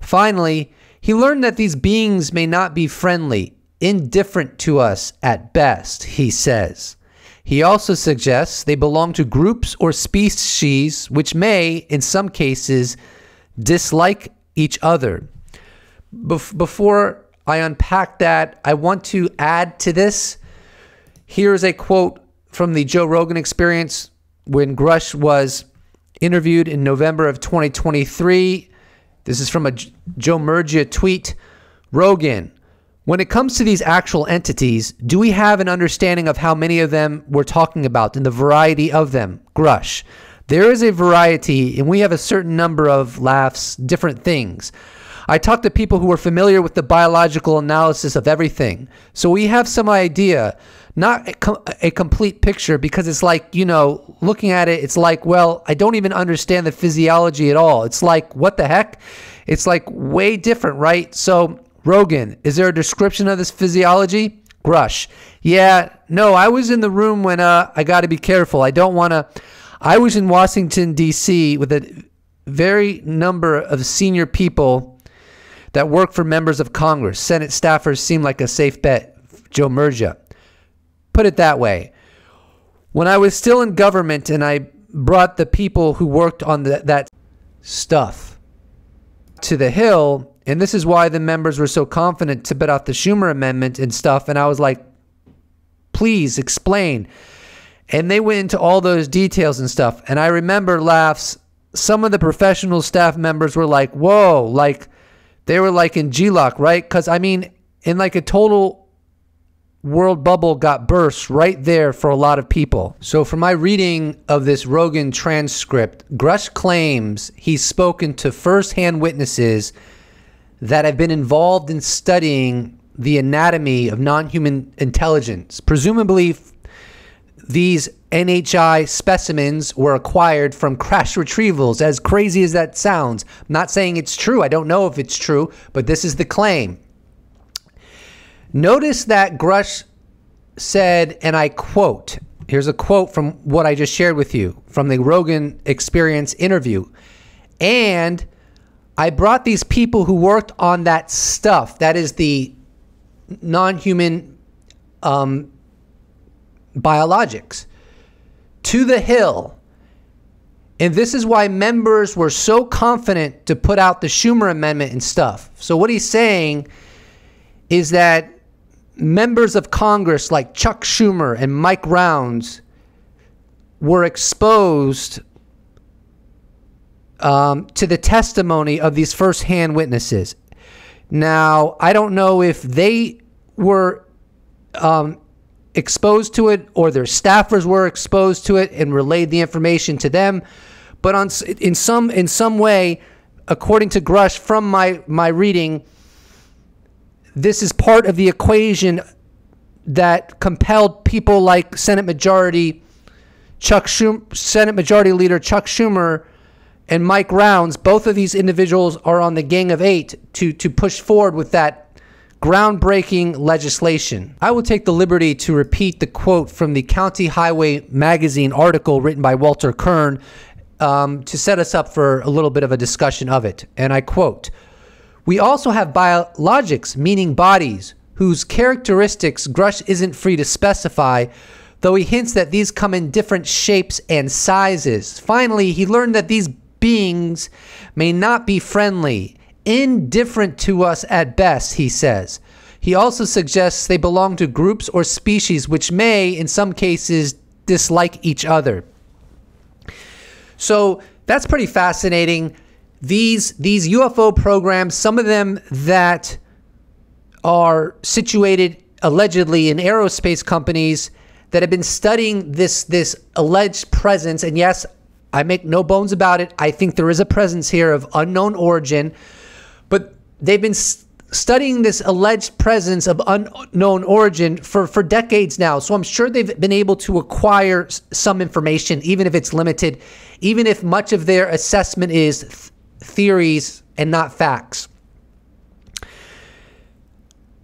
S1: Finally, he learned that these beings may not be friendly, indifferent to us at best, he says. He also suggests they belong to groups or species which may, in some cases, dislike each other. Before I unpack that, I want to add to this. Here's a quote from the Joe Rogan Experience when Grusch was interviewed in November of 2023. This is from a Joe Murgia tweet. Rogan, when it comes to these actual entities, do we have an understanding of how many of them we're talking about and the variety of them? Grusch, there is a variety and we have a certain number of laughs, different things. I talked to people who were familiar with the biological analysis of everything. So we have some idea, not a complete picture, because it's like, you know, looking at it, it's like, well, I don't even understand the physiology at all. It's like, what the heck? It's like way different, right? So Rogan, is there a description of this physiology? Grusch, yeah, no, I was in the room when I got to be careful. I was in Washington, D.C. with a very number of senior people that work for members of Congress. Senate staffers seem like a safe bet, Joe Murgia. Put it that way. When I was still in government and I brought the people who worked on that stuff to the Hill, and this is why the members were so confident to put out the Schumer amendment and stuff, and I was like, please explain. And they went into all those details and stuff, and I remember laughs. Some of the professional staff members were like, whoa, like, they were like in G-Lock, right? Because, I mean, in like a total world bubble got burst right there for a lot of people. So from my reading of this Rogan transcript, Grusch claims he's spoken to firsthand witnesses that have been involved in studying the anatomy of non-human intelligence. Presumably, these NHI specimens were acquired from crash retrievals, as crazy as that sounds. I'm not saying it's true. I don't know if it's true, but this is the claim. Notice that Grusch said, and I quote, here's a quote from what I just shared with you from the Rogan Experience interview. And I brought these people who worked on that stuff, that is the non-human biologics, to the Hill. And this is why members were so confident to put out the Schumer amendment and stuff. So what he's saying is that members of Congress like Chuck Schumer and Mike Rounds were exposed to the testimony of these firsthand witnesses. Now, I don't know if they were exposed to it or their staffers were exposed to it and relayed the information to them, but in some way, according to Grusch, from my reading, this is part of the equation that compelled people like Senate Majority Leader Chuck Schumer and Mike Rounds. Both of these individuals are on the Gang of Eight to push forward with that groundbreaking legislation. I will take the liberty to repeat the quote from the County Highway magazine article written by Walter Kern to set us up for a little bit of a discussion of it. And I quote, "We also have biologics, meaning bodies, whose characteristics Grusch isn't free to specify, though he hints that these come in different shapes and sizes. Finally, he learned that these beings may not be friendly, indifferent to us at best, he says. He also suggests they belong to groups or species which may, in some cases, dislike each other." So that's pretty fascinating. These UFO programs, some of them that are situated allegedly in aerospace companies that have been studying this alleged presence, and yes, I make no bones about it, I think there is a presence here of unknown origin, but they've been studying this alleged presence of unknown origin for decades now. So I'm sure they've been able to acquire some information, even if it's limited, even if much of their assessment is theories and not facts.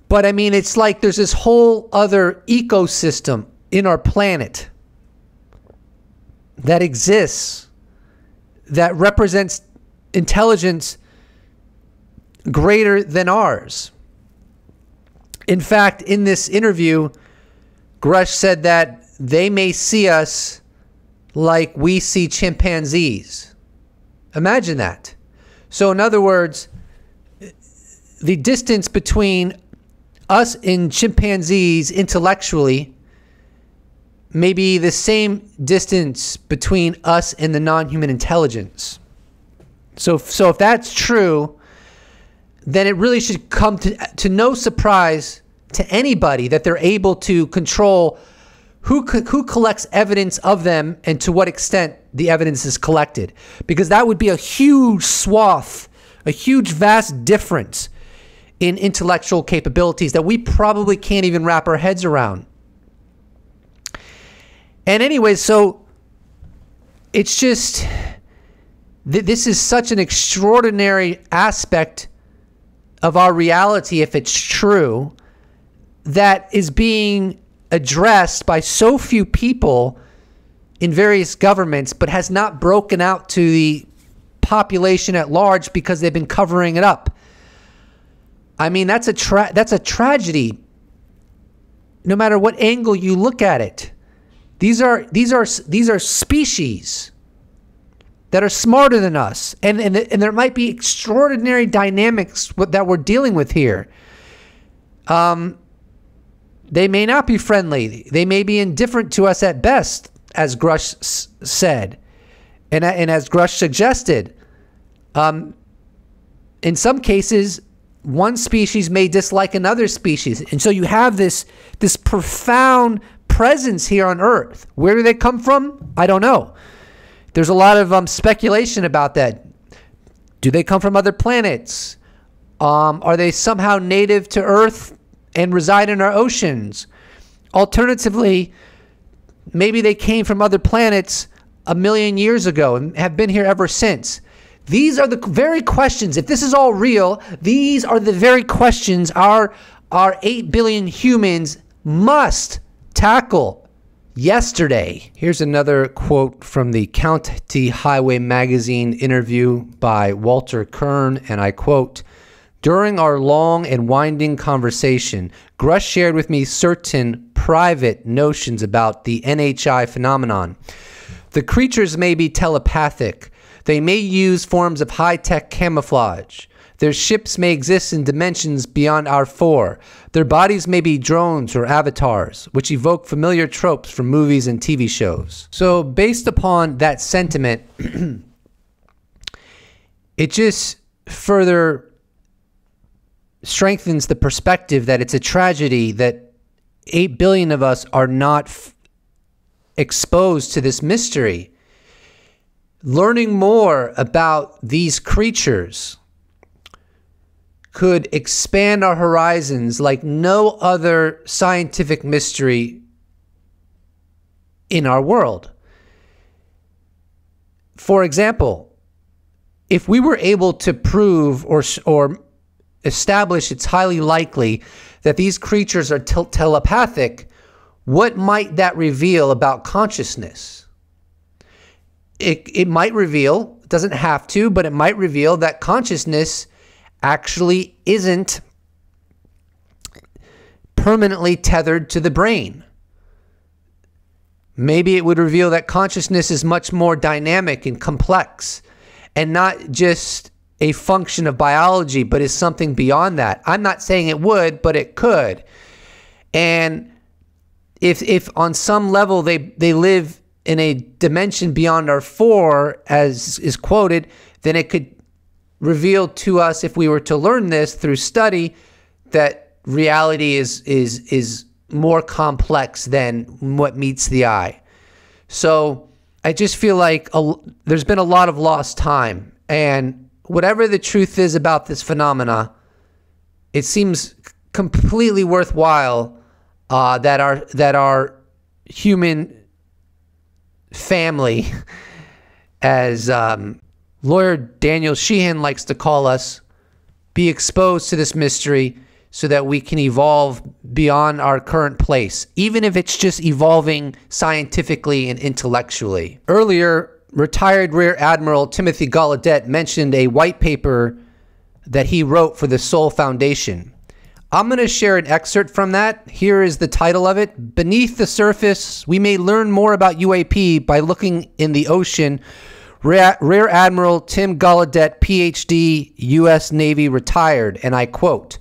S1: But I mean, it's like there's this whole other ecosystem in our planet that exists that represents intelligence greater than ours. In fact, in this interview, Grusch said that they may see us like we see chimpanzees. Imagine that. So in other words, the distance between us and chimpanzees intellectually may be the same distance between us and the non-human intelligence. So if that's true, then it really should come to no surprise to anybody that they're able to control who collects evidence of them and to what extent the evidence is collected. Because that would be a huge swath, a huge vast difference in intellectual capabilities that we probably can't even wrap our heads around. And anyway, so it's just, this is such an extraordinary aspect of our reality, if it's true, that is being addressed by so few people in various governments, but has not broken out to the population at large because they've been covering it up. I mean, that's a tragedy. No matter what angle you look at it, these are species that are smarter than us, and there might be extraordinary dynamics that we're dealing with here. They may not be friendly. They may be indifferent to us at best, as Grusch said, and as Grusch suggested. In some cases, one species may dislike another species, and so you have this profound presence here on Earth. Where do they come from? I don't know. There's a lot of speculation about that. Do they come from other planets? Are they somehow native to Earth and reside in our oceans? Alternatively, maybe they came from other planets 1 million years ago and have been here ever since. These are the very questions. If this is all real, these are the very questions our 8 billion humans must tackle yesterday. Here's another quote from the County Highway magazine interview by Walter Kern, and I quote, "During our long and winding conversation, Grusch shared with me certain private notions about the NHI phenomenon. The creatures may be telepathic. They may use forms of high-tech camouflage. Their ships may exist in dimensions beyond our 4. Their bodies may be drones or avatars, which evoke familiar tropes from movies and TV shows." So based upon that sentiment, it just further strengthens the perspective that it's a tragedy that 8 billion of us are not exposed to this mystery. Learning more about these creatures could expand our horizons like no other scientific mystery in our world. For example, if we were able to prove or establish it's highly likely that these creatures are telepathic, what might that reveal about consciousness? It might reveal, it doesn't have to, but it might reveal that consciousness actually isn't permanently tethered to the brain. Maybe it would reveal that consciousness is much more dynamic and complex and not just a function of biology, but is something beyond that. I'm not saying it would, but it could. And if on some level they live in a dimension beyond our 4, as is quoted, then it could reveal to us, if we were to learn this through study, that reality is more complex than what meets the eye. So I just feel like there's been a lot of lost time, and whatever the truth is about this phenomena, it seems completely worthwhile that our human family, as lawyer Daniel Sheehan likes to call us, be exposed to this mystery so that we can evolve beyond our current place, even if it's just evolving scientifically and intellectually. Earlier, retired Rear Admiral Timothy Gallaudet mentioned a white paper that he wrote for the Soul Foundation. I'm going to share an excerpt from that. Here is the title of it. Beneath the surface, we may learn more about UAP by looking in the ocean. Rear Admiral Tim Gallaudet, PhD, U.S. Navy, retired, and I quote,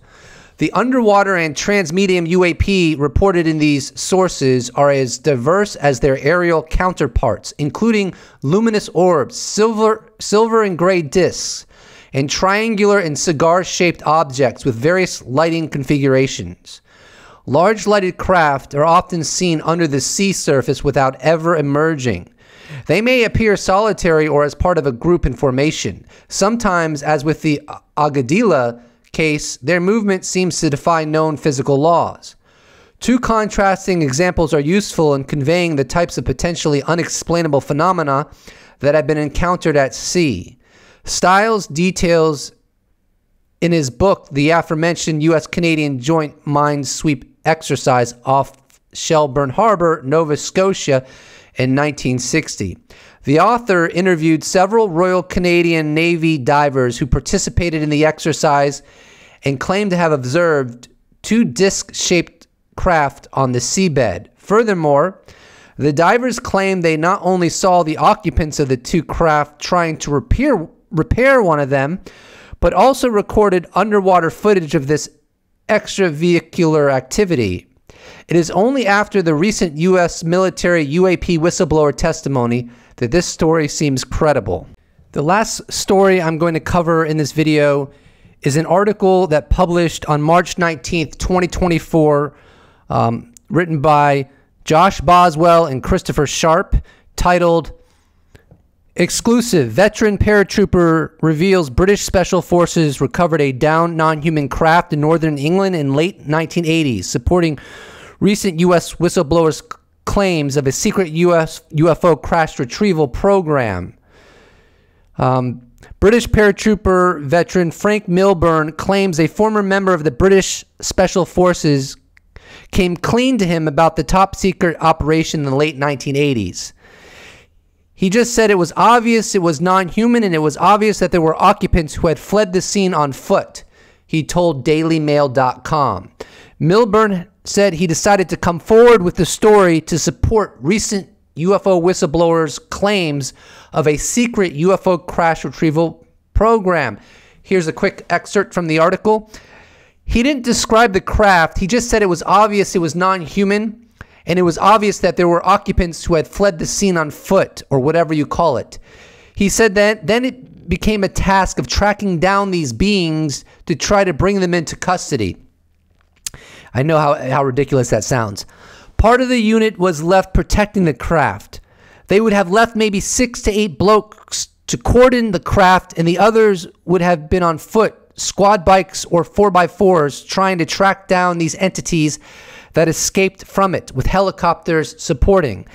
S1: "The underwater and transmedium UAP reported in these sources are as diverse as their aerial counterparts, including luminous orbs, silver and gray discs, and triangular and cigar-shaped objects with various lighting configurations. Large lighted craft are often seen under the sea surface without ever emerging. They may appear solitary or as part of a group in formation. Sometimes, as with the Agadila case, their movement seems to defy known physical laws. Two contrasting examples are useful in conveying the types of potentially unexplainable phenomena that have been encountered at sea. Stiles details in his book the aforementioned U.S.-Canadian joint mine sweep exercise off Shelburne Harbor, Nova Scotia in 1960. The author interviewed several Royal Canadian Navy divers who participated in the exercise and claimed to have observed two disc-shaped craft on the seabed. Furthermore, the divers claimed they not only saw the occupants of the two craft trying to repair one of them, but also recorded underwater footage of this extravehicular activity. It is only after the recent U.S. military UAP whistleblower testimony that this story seems credible. The last story I'm going to cover in this video is an article that published on March 19th, 2024, written by Josh Boswell and Christopher Sharp, titled "Exclusive, Veteran Paratrooper Reveals British Special Forces Recovered a Downed Non-Human Craft in Northern England in Late 1980s, Supporting Recent U.S. Whistleblowers' Claims of a Secret U.S. UFO Crash Retrieval Program." British paratrooper veteran Frank Milburn claims a former member of the British Special Forces came clean to him about the top-secret operation in the late 1980s. He just said it was obvious it was non-human, and it was obvious that there were occupants who had fled the scene on foot, he told DailyMail.com. Milburn said he decided to come forward with the story to support recent UFO whistleblowers' claims of a secret UFO crash retrieval program. Here's a quick excerpt from the article. He didn't describe the craft. He just said it was obvious it was non-human, and it was obvious that there were occupants who had fled the scene on foot, or whatever you call it. He said that then it became a task of tracking down these beings to try to bring them into custody. I know how ridiculous that sounds. Part of the unit was left protecting the craft. They would have left maybe 6 to 8 blokes to cordon the craft, and the others would have been on foot, squad bikes or 4x4s, trying to track down these entities that escaped from it, with helicopters supporting.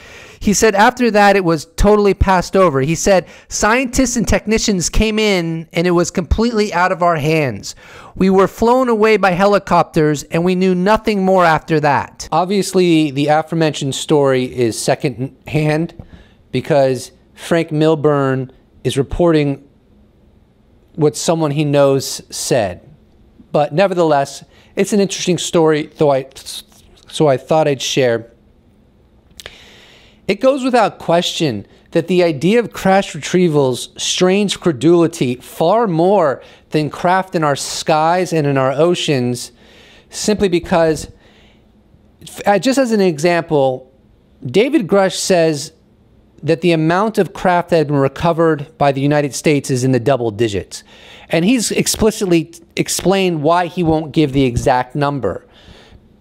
S1: He said after that it was totally passed over. He said scientists and technicians came in and it was completely out of our hands. We were flown away by helicopters and we knew nothing more after that. Obviously, the aforementioned story is second-hand because Frank Milburn is reporting what someone he knows said. But nevertheless, it's an interesting story, so I thought I'd share. It goes without question that the idea of crash retrievals strains credulity far more than craft in our skies and in our oceans, simply because, just as an example, David Grusch says that the amount of craft that had been recovered by the United States is in the double digits. And he's explicitly explained why he won't give the exact number.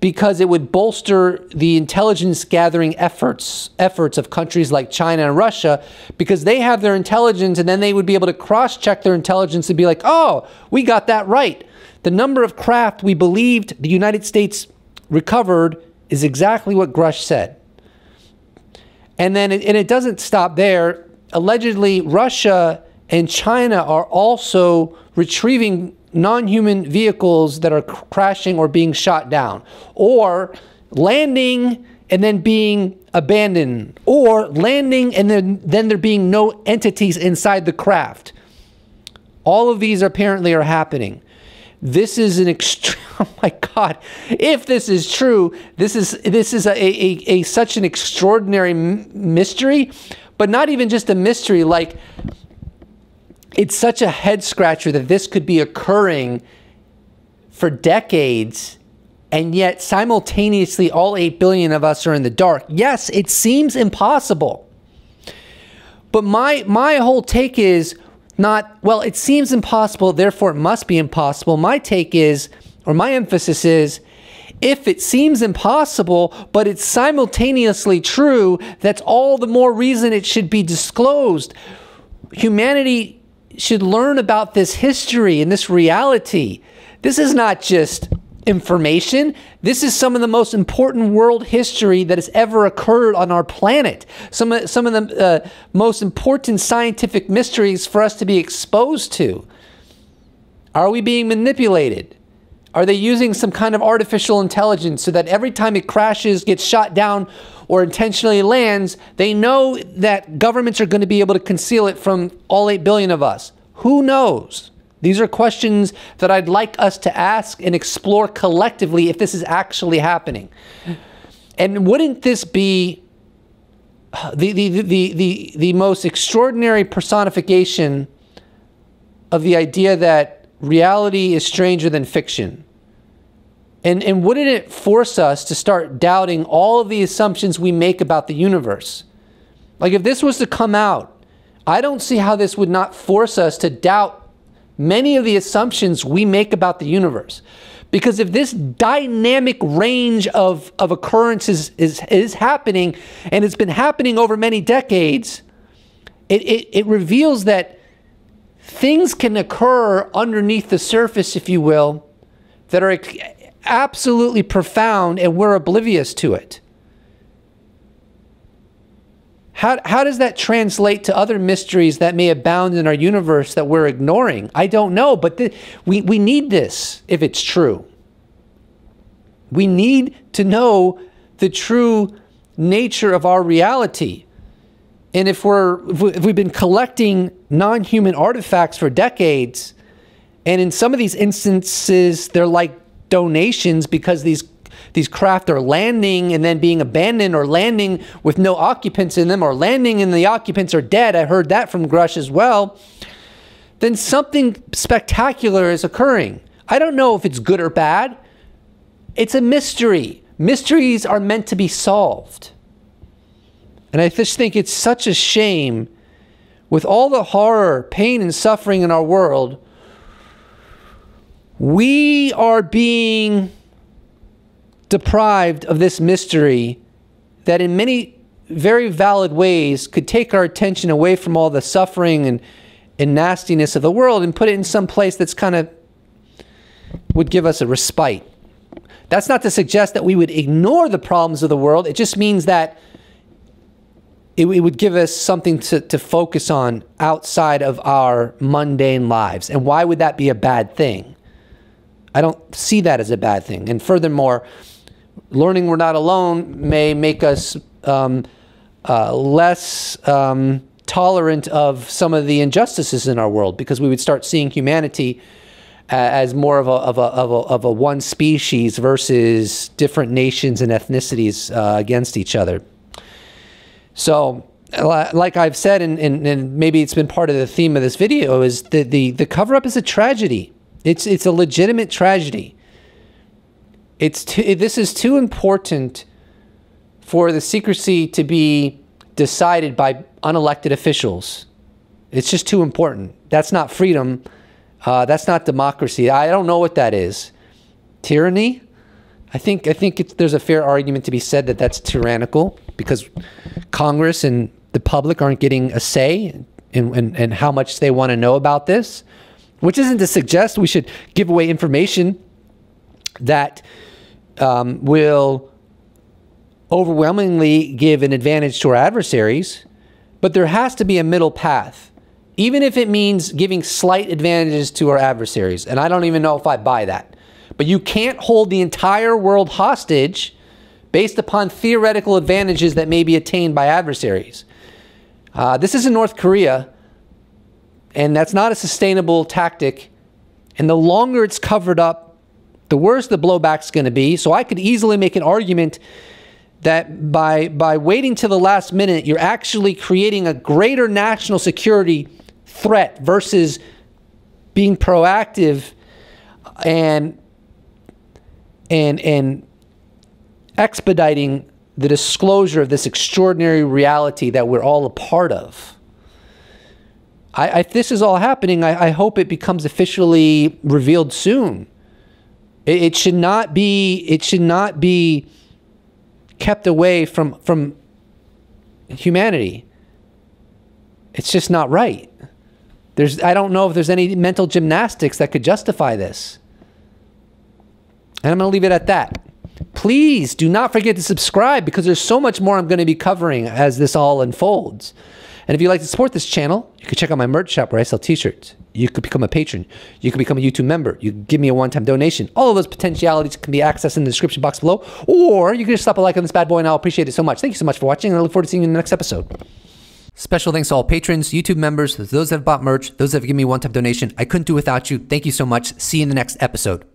S1: Because it would bolster the intelligence gathering efforts of countries like China and Russia, because they have their intelligence and then they would be able to cross-check their intelligence and be like, oh, we got that right. The number of craft we believed the United States recovered is exactly what Grusch said. And then it doesn't stop there. Allegedly, Russia and China are also retrieving non-human vehicles that are crashing or being shot down, or landing and then being abandoned, or landing and then there being no entities inside the craft. All of these apparently are happening. This is an extreme, oh my God, if this is true, this is a such an extraordinary mystery, but not even just a mystery, like it's such a head scratcher that this could be occurring for decades, and yet simultaneously all 8 billion of us are in the dark. Yes, it seems impossible. But my whole take is not, well, it seems impossible, therefore it must be impossible. My take is, or my emphasis is, if it seems impossible, but it's simultaneously true, that's all the more reason it should be disclosed. Humanity should learn about this history and this reality. This is not just information. This is some of the most important world history that has ever occurred on our planet. Some of the most important scientific mysteries for us to be exposed to. Are we being manipulated? Are they using some kind of artificial intelligence so that every time it crashes, gets shot down, or intentionally lands, they know that governments are going to be able to conceal it from all 8 billion of us? Who knows? These are questions that I'd like us to ask and explore collectively if this is actually happening. And wouldn't this be the most extraordinary personification of the idea that reality is stranger than fiction? And wouldn't it force us to start doubting all of the assumptions we make about the universe? Like if this was to come out, I don't see how this would not force us to doubt many of the assumptions we make about the universe. Because if this dynamic range of occurrences is happening, and it's been happening over many decades, it reveals that things can occur underneath the surface, if you will, that are absolutely profound, and we're oblivious to it. How does that translate to other mysteries that may abound in our universe that we're ignoring? I don't know, but we need this if it's true. We need to know the true nature of our reality. And if we've been collecting non-human artifacts for decades, and in some of these instances, they're like donations because these craft are landing and then being abandoned, or landing with no occupants in them, or landing and the occupants are dead. I heard that from Grusch as well. Then something spectacular is occurring. I don't know if it's good or bad. It's a mystery. Mysteries are meant to be solved. And I just think it's such a shame, with all the horror, pain, and suffering in our world, we are being deprived of this mystery that in many very valid ways could take our attention away from all the suffering and nastiness of the world and put it in some place that's kind of would give us a respite. That's not to suggest that we would ignore the problems of the world. It just means that it would give us something to focus on outside of our mundane lives. And why would that be a bad thing? I don't see that as a bad thing. And furthermore, learning we're not alone may make us less tolerant of some of the injustices in our world, because we would start seeing humanity as more of a one species versus different nations and ethnicities against each other. So, like I've said, and maybe it's been part of the theme of this video, is the cover-up is a tragedy. It's a legitimate tragedy. This is too important for the secrecy to be decided by unelected officials. It's just too important. That's not freedom. That's not democracy. I don't know what that is. Tyranny? I think there's a fair argument to be said that that's tyrannical, because Congress and the public aren't getting a say in how much they want to know about this. which isn't to suggest we should give away information that will overwhelmingly give an advantage to our adversaries, but there has to be a middle path, even if it means giving slight advantages to our adversaries. And I don't even know if I buy that. But you can't hold the entire world hostage based upon theoretical advantages that may be attained by adversaries. This isn't North Korea, and that's not a sustainable tactic. And the longer it's covered up, the worse the blowback's going to be. So I could easily make an argument that by waiting till the last minute, you're actually creating a greater national security threat versus being proactive and expediting the disclosure of this extraordinary reality that we're all a part of. If this is all happening, I hope it becomes officially revealed soon. It should not be kept away from humanity. It's just not right. I don't know if there's any mental gymnastics that could justify this. And I'm going to leave it at that. Please do not forget to subscribe, because there's so much more I'm going to be covering as this all unfolds. And if you'd like to support this channel, you can check out my merch shop where I sell t-shirts. You could become a patron. You could become a YouTube member. You can give me a one-time donation. All of those potentialities can be accessed in the description box below. Or you can just slap a like on this bad boy and I'll appreciate it so much. Thank you so much for watching, and I look forward to seeing you in the next episode. Special thanks to all patrons, YouTube members, those that have bought merch, those that have given me a one-time donation. I couldn't do without you. Thank you so much. See you in the next episode.